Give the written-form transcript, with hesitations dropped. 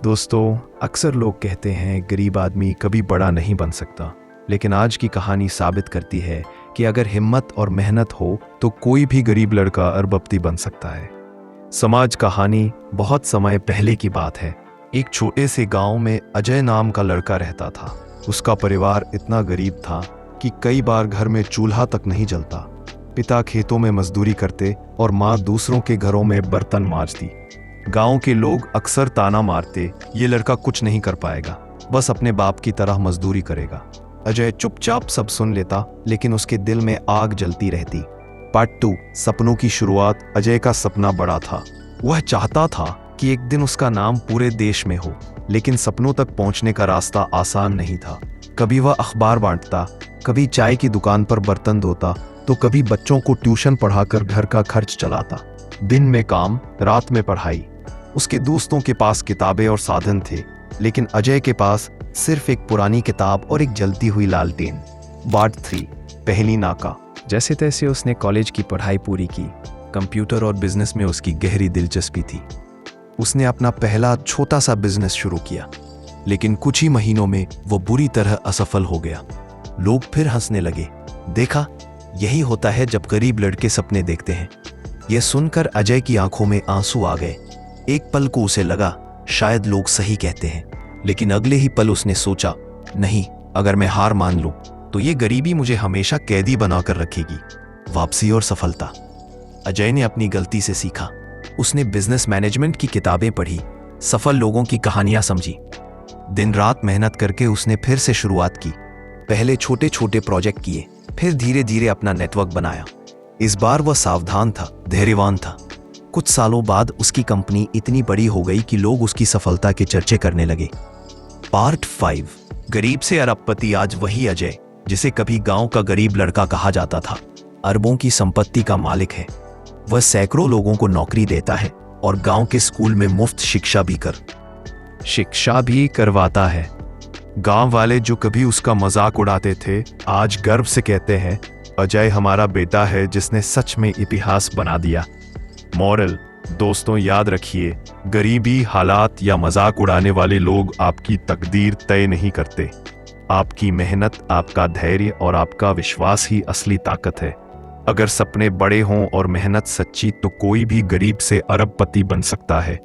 दोस्तों, अक्सर लोग कहते हैं गरीब आदमी कभी बड़ा नहीं बन सकता, लेकिन आज की कहानी साबित करती है कि अगर हिम्मत और मेहनत हो तो कोई भी गरीब लड़का अरबपति बन सकता है। समाज कहानी बहुत समय पहले की बात है। एक छोटे से गांव में अजय नाम का लड़का रहता था। उसका परिवार इतना गरीब था कि कई बार घर में चूल्हा तक नहीं जलता। पिता खेतों में मजदूरी करते और माँ दूसरों के घरों में बर्तन मांजती। गांव के लोग अक्सर ताना मारते, ये लड़का कुछ नहीं कर पाएगा, बस अपने बाप की तरह मजदूरी करेगा। अजय चुपचाप सब सुन लेता, लेकिन उसके दिल में आग जलती रहती। पार्ट 2, सपनों की शुरुआत। अजय का सपना बड़ा था। वह चाहता था कि एक दिन उसका नाम पूरे देश में हो, लेकिन सपनों तक पहुंचने का रास्ता आसान नहीं था। कभी वह अखबार बांटता, कभी चाय की दुकान पर बर्तन धोता, तो कभी बच्चों को ट्यूशन पढ़ाकर घर का खर्च चलाता। दिन में काम, रात में पढ़ाई। उसके दोस्तों के पास किताबें और साधन थे, लेकिन अजय के पास सिर्फ एक पुरानी किताब और एक जलती हुई लालटेन। पार्ट 3, पहली नाका। जैसे तैसे उसने कॉलेज की पढ़ाई पूरी की। कंप्यूटर और बिजनेस में उसकी गहरी दिलचस्पी थी। उसने अपना पहला छोटा सा बिजनेस शुरू किया, लेकिन कुछ ही महीनों में वो बुरी तरह असफल हो गया। लोग फिर हंसने लगे। देखा, यही होता है जब गरीब लड़के सपने देखते हैं। यह सुनकर अजय की आंखों में आंसू आ गए। एक पल को उसे लगा शायद लोग सही कहते हैं, लेकिन अगले ही पल उसने सोचा, नहीं, अगर मैं हार मान लूं तो ये गरीबी मुझे हमेशा कैदी बनाकर रखेगी। वापसी और सफलता। अजय ने अपनी गलती से सीखा। उसने बिजनेस मैनेजमेंट की किताबें पढ़ी, सफल लोगों की कहानियां समझी। दिन रात मेहनत करके उसने फिर से शुरुआत की। पहले छोटे छोटे प्रोजेक्ट किए, फिर धीरे धीरे अपना नेटवर्क बनाया। इस बार वह सावधान था, धैर्यवान था। कुछ सालों बाद उसकी कंपनी इतनी बड़ी हो गई कि लोग उसकी सफलता के चर्चे करने लगे। पार्ट 5, गरीब से अरबपति। आज वही अजय, जिसे कभी गांव का गरीब लड़का कहा जाता था, अरबों की संपत्ति का मालिक है। वह सैकड़ों लोगों को नौकरी देता है और गांव के स्कूल में मुफ्त शिक्षा भी करवाता है। गांव वाले जो कभी उसका मजाक उड़ाते थे, आज गर्व से कहते हैं, अजय हमारा बेटा है जिसने सच में इतिहास बना दिया। मॉरल, दोस्तों याद रखिए, गरीबी, हालात या मजाक उड़ाने वाले लोग आपकी तकदीर तय नहीं करते। आपकी मेहनत, आपका धैर्य और आपका विश्वास ही असली ताकत है। अगर सपने बड़े हों और मेहनत सच्ची, तो कोई भी गरीब से अरबपति बन सकता है।